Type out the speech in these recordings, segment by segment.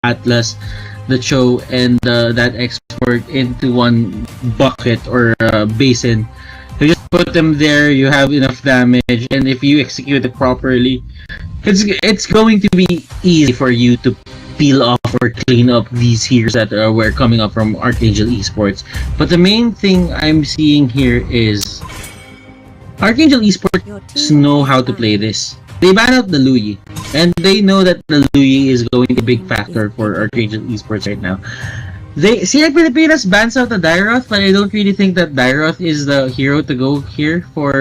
Atlas, the Cho, and that export into one bucket or basin. You just put them there. You have enough damage, and if you execute it properly, it's going to be easy for you to peel off or clean up these heroes that were coming up from Arkangel Esports. But the main thing I'm seeing here is Arkangel Esports know how to play this. They ban out the Louis, and they know that the Louis is going to be a big factor for Arkangel Esports right now. Sinag Pilipinas bans out the Dairoth, but I don't really think that Dairoth is the hero to go here for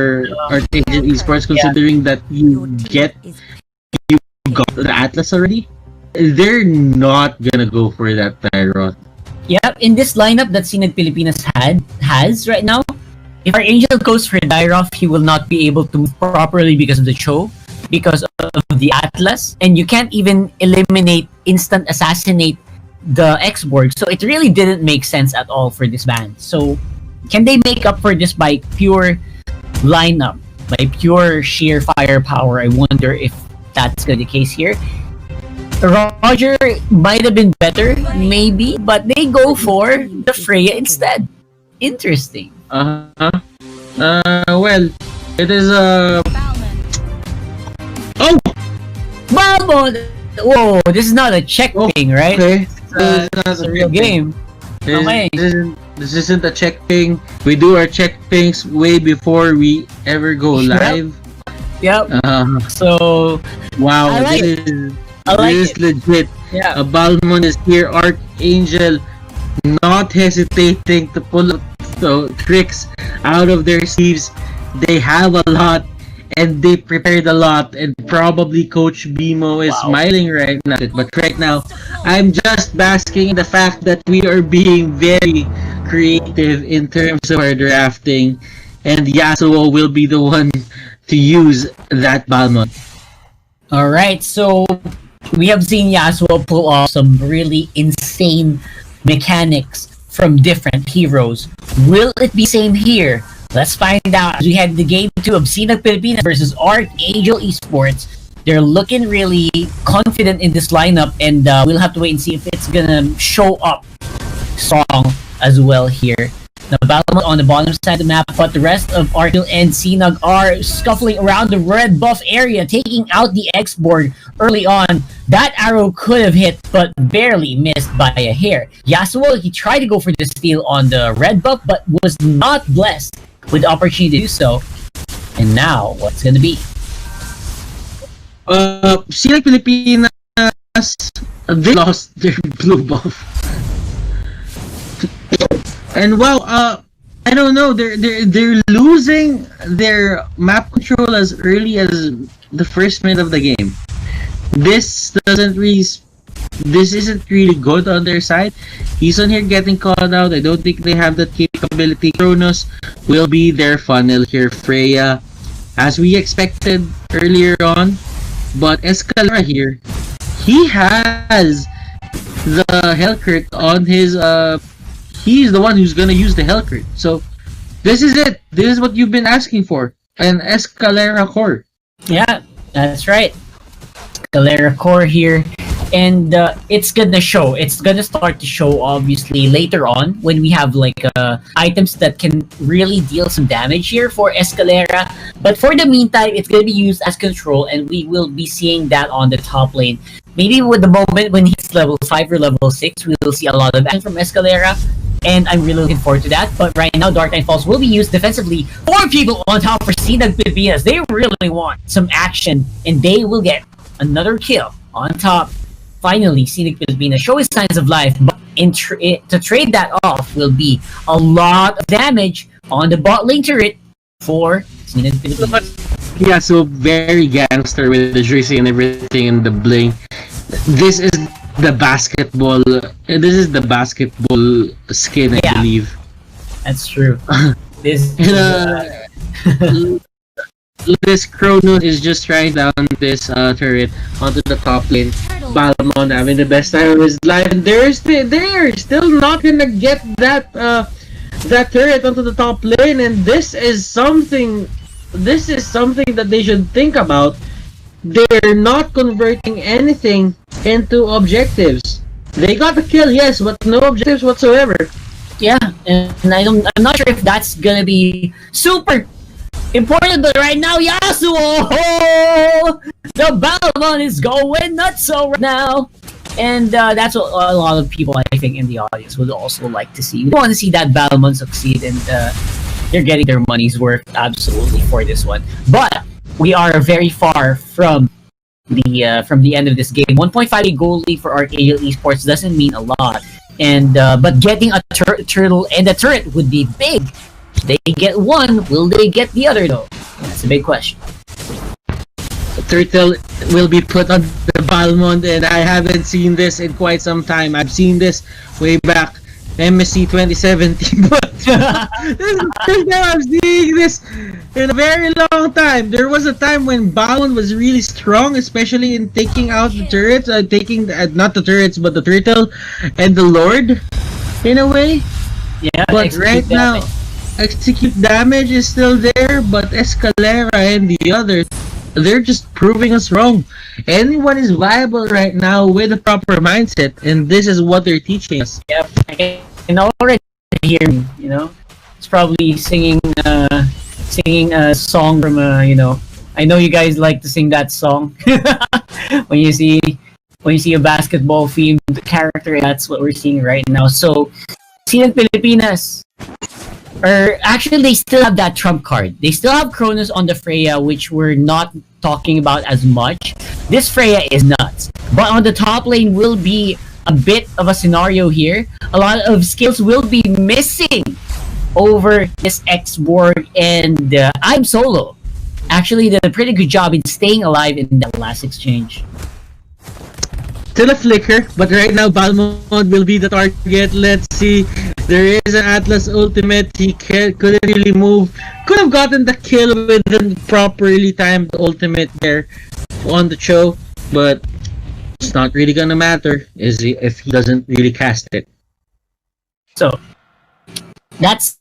Arkangel Esports, considering that you got the Atlas already. They're not gonna go for that Dairoth. Yep, in this lineup that Sinag Pilipinas has right now, if Arkangel goes for Dairoth, he will not be able to move properly because of the Cho, because of the Atlas, and you can't even instant assassinate the X-Borg, so it really didn't make sense at all for this ban. So can they make up for this by pure lineup, by pure sheer firepower? I wonder if that's the case here. Roger might have been better, maybe, but they go for the Freya instead. Interesting. Well, it is Oh! Balmond! Whoa, this is not a check thing, right? Okay. It's a real game. Okay. This isn't a check thing. We do our check things way before we ever go live. Yep. So wow, I like this is legit. Yeah. Balmond is here. Arkangel not hesitating to pull up tricks out of their sleeves. They have a lot, and they prepared a lot, and probably Coach Bimo is smiling right now. But right now, I'm just basking in the fact that we are being very creative in terms of our drafting, and Yasuo will be the one to use that Balmond. Alright, so we have seen Yasuo pull off some really insane mechanics from different heroes. Will it be same here? Let's find out as we head to game 2 of Sinag Pilipinas versus Arkangel Esports. They're looking really confident in this lineup, and we'll have to wait and see if it's gonna show up strong as well here. The battle on the bottom side of the map, but the rest of Arkangel and Sinag are scuffling around the red buff area, taking out the X-Borg early on. That arrow could have hit, but barely missed by a hair. Yasuo, he tried to go for the steal on the red buff, but was not blessed with the opportunity to do so. And now, what's gonna be? Sinag Pilipinas, they lost their blue buff. And wow, I don't know, they're losing their map control as early as the first minute of the game. This isn't really good on their side. He's on here getting called out. I don't think they have that capability. Kronos will be their funnel here. Freya, as we expected earlier on, but Escalera here, he has the Hellcurt on his he's the one who's gonna use the Hellcurt. So this is it. This is what you've been asking for. An Escalera core. Yeah, that's right. Escalera core here. And it's gonna show. It's gonna start to show obviously later on when we have like items that can really deal some damage here for Escalera. But for the meantime, it's gonna be used as control, and we will be seeing that on the top lane. Maybe with the moment when he's level 5 or level 6, we will see a lot of action from Escalera. And I'm really looking forward to that. But right now, Dark Knight Falls will be used defensively. 4 people on top for Sinag Pilipinas. They really want some action, and they will get another kill on top. Finally, Sinag Pilipinas showing signs of life, but to trade that off will be a lot of damage on the bot lane turret for Sinag Pilipinas. Yeah, so very gangster with the jersey and everything and the bling. This is the basketball. This is the basketball skin, I believe. That's true. This this Kronos is just trying down this turret onto the top lane. Balmond having the best time of his life, and they're still not gonna get that that turret onto the top lane, and this is something that they should think about. They're not converting anything into objectives. They got the kill, yes, but no objectives whatsoever. Yeah, and I'm not sure if that's gonna be super important, but right now, Yasuo, the Balmon is going nuts so right now, and that's what a lot of people I think in the audience would also like to see. We want to see that Balmon succeed, and they're getting their money's worth absolutely for this one. But we are very far from the end of this game. 1.5 goal lead for Arkangel Esports doesn't mean a lot, and but getting a turtle and a turret would be big. They get one, will they get the other though? That's a big question. Turtle will be put on the Balmond, and I haven't seen this in quite some time. I've seen this way back MSC 2017, but this is the first time I'm seeing this in a very long time. There was a time when Balmond was really strong, especially in taking out the turrets, taking not the turrets but the turtle and the Lord, in a way. Yeah, but right now, execute damage is still there, but Escalera and the others, they're just proving us wrong. Anyone is viable right now with a proper mindset, and this is what they're teaching us. Yep, I can already hear me. You know, it's probably singing a song from I know you guys like to sing that song when you see a basketball themed character. That's what we're seeing right now. So, Sinag Pilipinas. Or actually, they still have that trump card. They still have Cronus on the Freya, which we're not talking about as much. This Freya is nuts. But on the top lane will be a bit of a scenario here. A lot of skills will be missing over this X-Borg, and I'm solo. Actually did a pretty good job in staying alive in that last exchange. Still a flicker, but right now Balmond will be the target. Let's see. There is an Atlas ultimate. He couldn't really move. Could have gotten the kill with the properly timed ultimate there on the show, but it's not really gonna matter if he doesn't really cast it. So that's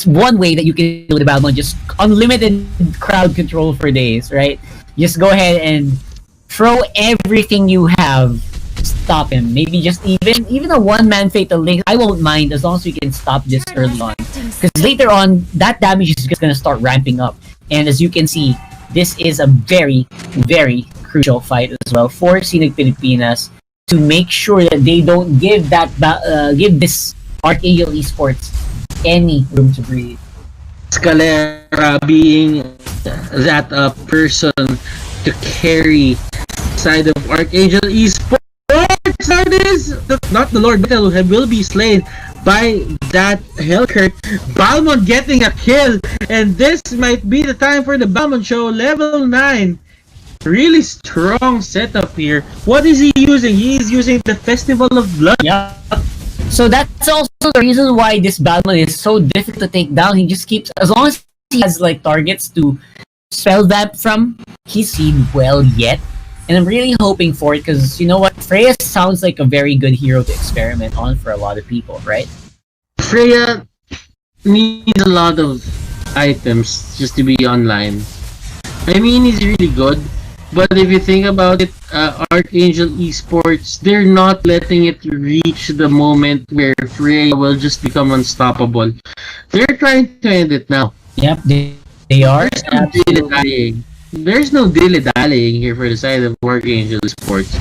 one way that you can do the Balmond, just unlimited crowd control for days, right? Just go ahead and throw everything you have. Stop him. Maybe just even a one-man fatal link. I won't mind as long as we can stop this early on. Because later on, that damage is just gonna start ramping up. And as you can see, this is a very, very crucial fight as well for Sinag Pilipinas to make sure that they don't give this Arkangel Esports any room to breathe. Scalera being that person to carry side of Arkangel Esports. That is not the Lord Battle will be slain by that Hellcurt. Balmond getting a kill, and this might be the time for the Balmond show. Level 9. Really strong setup here. What is he using? He is using the Festival of Blood. Yeah. So that's also the reason why this Balmond is so difficult to take down. He just keeps, as long as he has like targets to spell that from, he's seen well yet. And I'm really hoping for it because, you know what, Freya sounds like a very good hero to experiment on for a lot of people, right? Freya needs a lot of items just to be online. I mean, he's really good, but if you think about it, Arkangel Esports, they're not letting it reach the moment where Freya will just become unstoppable. They're trying to end it now. Yep, they are. There's no dilly-dallying here for the side of Arkangel Esports.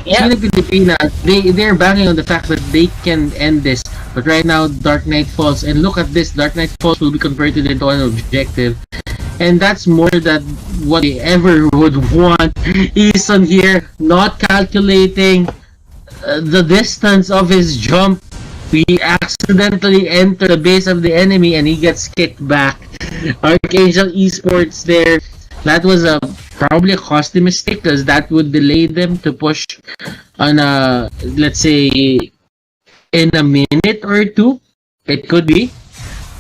Yeah. Sinag Pilipinas, they're banking on the fact that they can end this. But right now, Dark Knight Falls, and look at this, Dark Knight Falls will be converted into an objective. And that's more than what they ever would want. Eason here, not calculating the distance of his jump. We accidentally enter the base of the enemy and he gets kicked back. Arkangel Esports there. That was probably a costly mistake because that would delay them to push on let's say in a minute or two. It could be.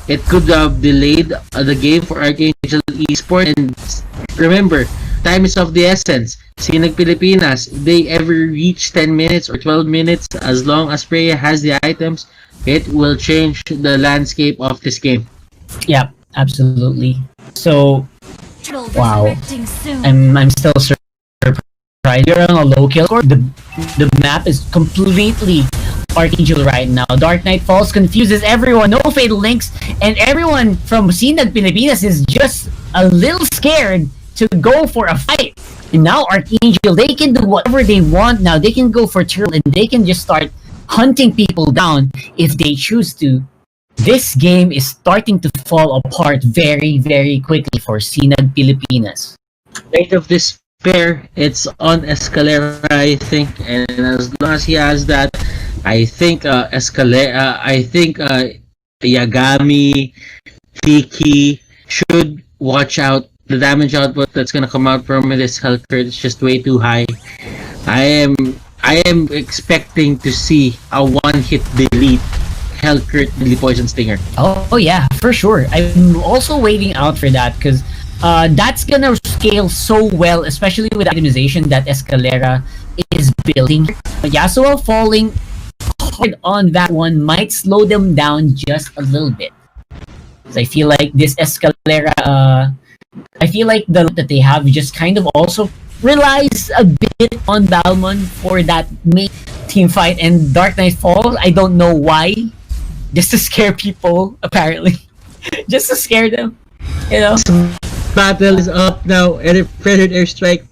It could have delayed the game for Arkangel Esports. And remember, time is of the essence. Sinag Pilipinas, they ever reach 10 minutes or 12 minutes, as long as Freya has the items, it will change the landscape of this game. Yeah, absolutely. So, wow. I'm still surprised. You're on a low kill score. The map is completely Arkangel right now. Dark Knight Falls confuses everyone. No fatal links, and everyone from Sinag Pilipinas is just a little scared to go for a fight. And now Arkangel, they can do whatever they want now. They can go for turtle and they can just start hunting people down if they choose to. This game is starting to fall apart very, very quickly for Sinag Pilipinas. Rate of despair, it's on Escalera, I think, and as long as he has that, I think Yagami, Tiki should watch out. The damage output that's gonna come out from this Hellcurt is just way too high. I am expecting to see a one-hit delete Hellcurt Deadly Poison Stinger. Oh yeah, for sure. I'm also waiting out for that because that's gonna scale so well, especially with the optimization that Escalera is building. Yasuo falling hard on that one might slow them down just a little bit. I feel like this Escalera, I feel like the that they have just kind of also relies a bit on Balmon for that main team fight, and Dark Knight Falls, I don't know why. Just to scare people, apparently. Just to scare them, you know? Battle is up now, and if Predator Airstrike,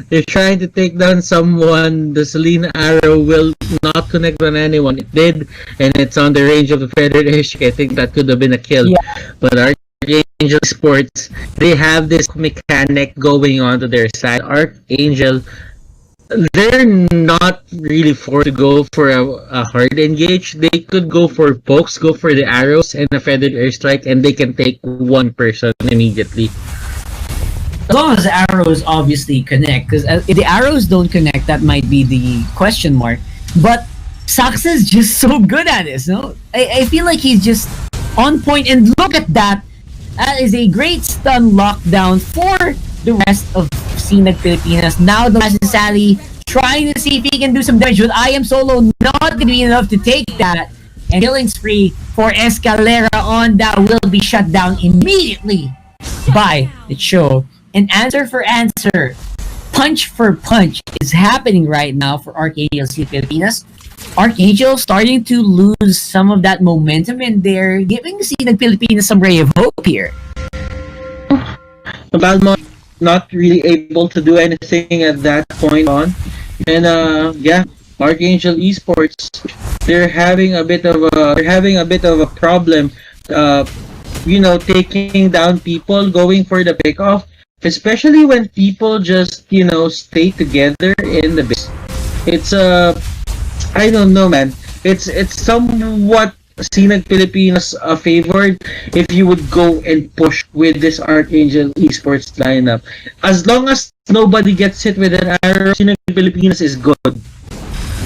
they're trying to take down someone. The Selena arrow will not connect on anyone. It did, and it's on the range of the Predator Airstrike. I think that could have been a kill. Yeah. But Arkangel Esports, they have this mechanic going on to their side. Arkangel, they're not really forced to go for a hard engage. They could go for pokes, go for the arrows and a feathered airstrike, and they can take one person immediately. As long as the arrows obviously connect, because if the arrows don't connect, that might be the question mark. But Sax is just so good at this, no? I feel like he's just on point, and look at that! That is a great stun lockdown for the rest of Sinag Pilipinas. Now the last is Sally trying to see if he can do some damage, but I Am Solo not going to be enough to take that. And killing spree for Escalera on that will be shut down immediately by the show. And answer for answer, punch for punch is happening right now for Arkangel Pilipinas. Arkangel starting to lose some of that momentum, and they're giving Sinag Pilipinas some ray of hope here. Balmon not really able to do anything at that point on, and Arkangel Esports, they're having a bit of a problem, taking down people, going for the pickoff, especially when people just stay together in the base. It's I don't know, man. It's somewhat Sinag Pilipinas favored if you would go and push with this Arkangel Esports lineup. As long as nobody gets hit with an arrow, Sinag Pilipinas is good.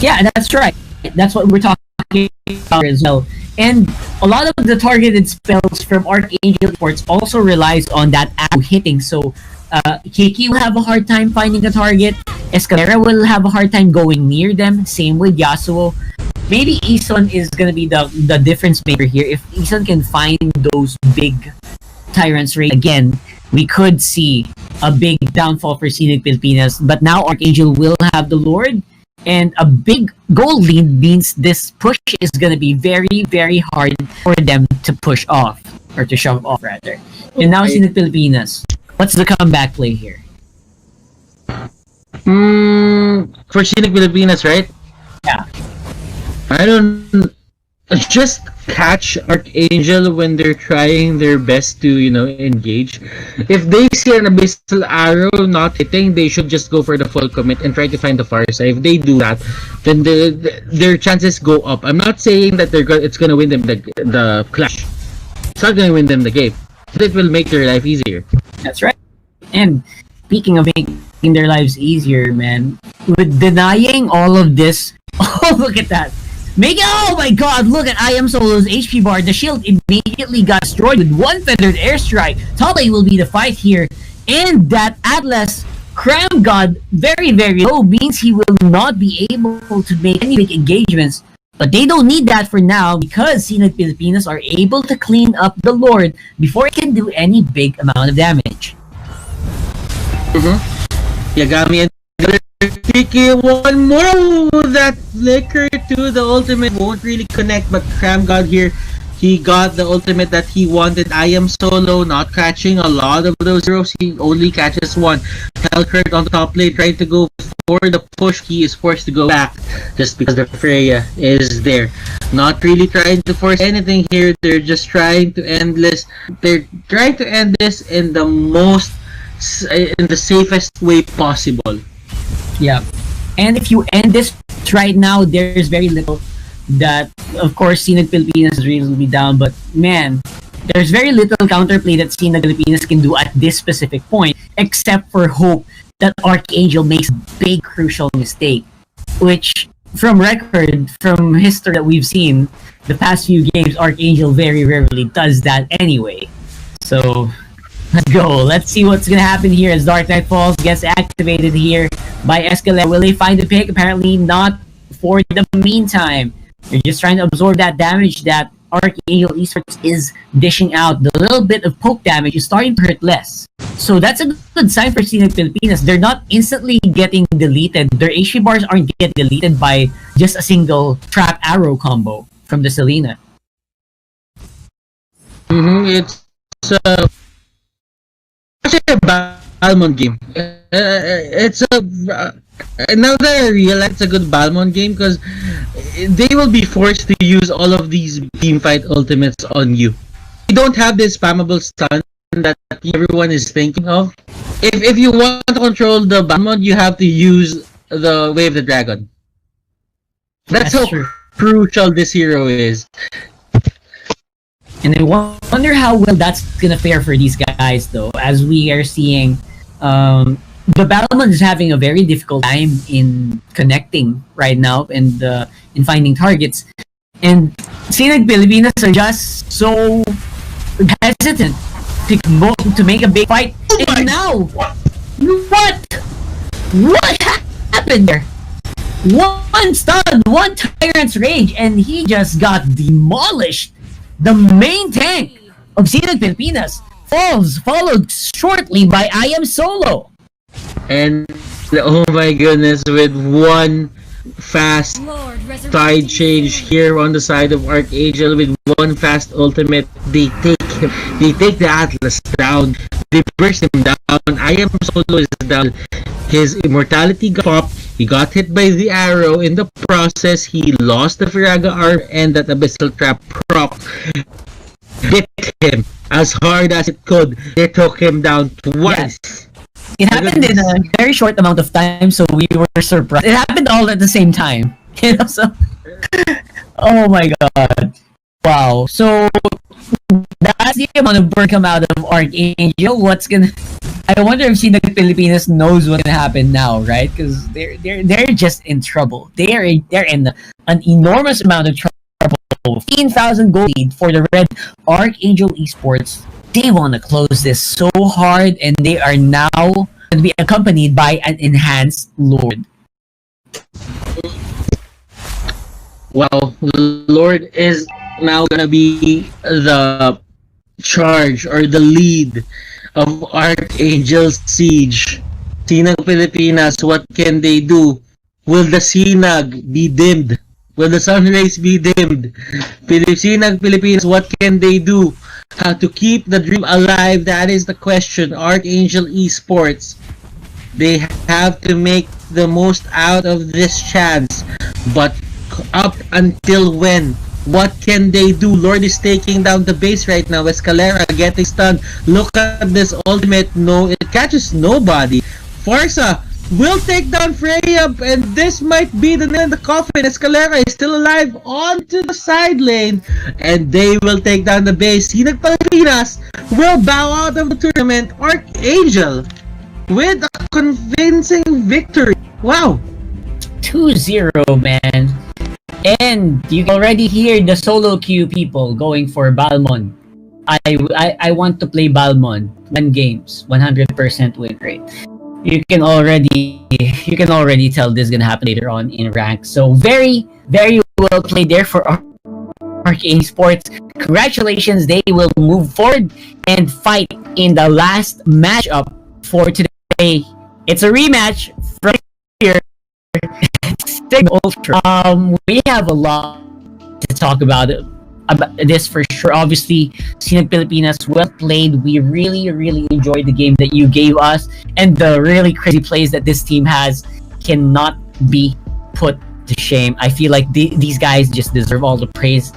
Yeah, that's right. That's what we're talking about as well. And a lot of the targeted spells from Arkangel Esports also relies on that arrow hitting. So Kiki will have a hard time finding a target. Escalera will have a hard time going near them. Same with Yasuo. Maybe Eason is gonna be the difference maker here. If Eason can find those big tyrants right again, we could see a big downfall for Sinag Pilipinas. But now Arkangel will have the Lord, and a big goal lead means this push is gonna be very, very hard for them to push off, or to shove off rather. And now Sinag Pilipinas. What's the comeback play here? For Sinag Pilipinas, right? Yeah. I don't just catch Arkangel when they're trying their best to engage. If they see an abyssal arrow not hitting, they should just go for the full commit and try to find the far side. If they do that, then their chances go up. I'm not saying that it's gonna win them the clash. It's not gonna win them the game, but it will make their life easier. That's right. And speaking of making their lives easier, man, with denying all of this, oh look at that. Oh my god, look at I Am Solo's HP bar. The shield immediately got destroyed with one feathered airstrike. Top lane will be the fight here. And that Atlas Cram God, very, very low, means he will not be able to make any big engagements. But they don't need that for now because Sinag Pilipinas are able to clean up the Lord before it can do any big amount of damage. Yagami and Kiki, one more. That flicker to the ultimate won't really connect, but Cram God here, he got the ultimate that he wanted. I am solo, not catching a lot of those zeros. He only catches one. Hellcurt on the top lane trying to go for the push. He is forced to go back just because the Freya is there. Not really trying to force anything here. They're just trying to end this. They're trying to end this in the safest way possible. Yeah. And if you end this right now, there's very little that, of course, Sinag Pilipinas is really down, but man, there's very little counterplay that Sinag Pilipinas can do at this specific point, except for hope that Arkangel makes a big crucial mistake, which from record, from history that we've seen, the past few games, Arkangel very rarely does that anyway. So, let's go. Let's see what's gonna happen here as Dark Knight Falls gets activated here by Escalera. Will they find the pick? Apparently not for the meantime. They're just trying to absorb that damage that Arkangel Esports is dishing out. The little bit of poke damage is starting to hurt less. So that's a good sign for Sinag Pilipinas. They're not instantly getting deleted. Their HP bars aren't getting deleted by just a single trap arrow combo from the Selena. It's actually a Balmond game. It's a now that I realize it's a good Balmond game because they will be forced to use all of these teamfight ultimates on you. You don't have this spammable stun that everyone is thinking of. If you want to control the Balmond, you have to use the Wave the Dragon. That's how true. Crucial this hero is. And I wonder how well that's gonna fare for these guys, though, as we are seeing the Battlemon is having a very difficult time in connecting right now and in finding targets. And Sinag Pilipinas are just so hesitant to make a big fight. And now, what happened there? One stun, one Tyrant's Rage, and he just got demolished. The main tank of Sinag Pilipinas falls, followed shortly by I Am Solo. And oh my goodness, with one fast tide change here on the side of Arkangel, with one fast ultimate, they take the Atlas down, they burst him down. I Am Solo is down. His immortality got popped. He got hit by the arrow. In the process, he lost the Firaga arm, and that Abyssal Trap proc hit him as hard as it could. They took him down twice. Yes. It happened in a very short amount of time, so we were surprised. It happened all at the same time. You know, so oh my god. Wow. So that's the amount of work come out of Arkangel. I wonder if Sinag Pilipinas knows what's gonna happen now, right? Because they're just in trouble. They're in an enormous amount of trouble. 15,000 gold lead for the red Arkangel Esports. They want to close this so hard, and they are now going to be accompanied by an enhanced Lord. Well, the Lord is now going to be the charge or the lead of Arkangel's Siege. Sinag Pilipinas, what can they do? Will the Sinag be dimmed? Will the sunrays be dimmed? Sinag Pilipinas, what can they do? How to keep the dream alive? That is the question. Arkangel Esports, they have to make the most out of this chance. But up until when? What can they do? Lord is taking down the base right now. Escalera getting stunned. Look at this ultimate. No, it catches nobody. Farsa will take down Freya, and this might be the nail in the coffin. Escalera is still alive onto the side lane, and they will take down the base. Sinag Pilipinas will bow out of the tournament. Arkangel with a convincing victory. Wow. 2-0, man. And you can already hear the solo queue people going for Balmond. I want to play Balmond. 1 games, 100% win rate. You can already tell this is gonna happen later on in rank. So very, very well played there for Arkangel Esports. Congratulations, they will move forward and fight in the last matchup for today. It's a rematch from here Sigma Ultra. We have a lot to talk about this for sure. Obviously, Sinag Pilipinas, well played. We really, really enjoyed the game that you gave us, and the really crazy plays that this team has cannot be put to shame. I feel like these guys just deserve all the praise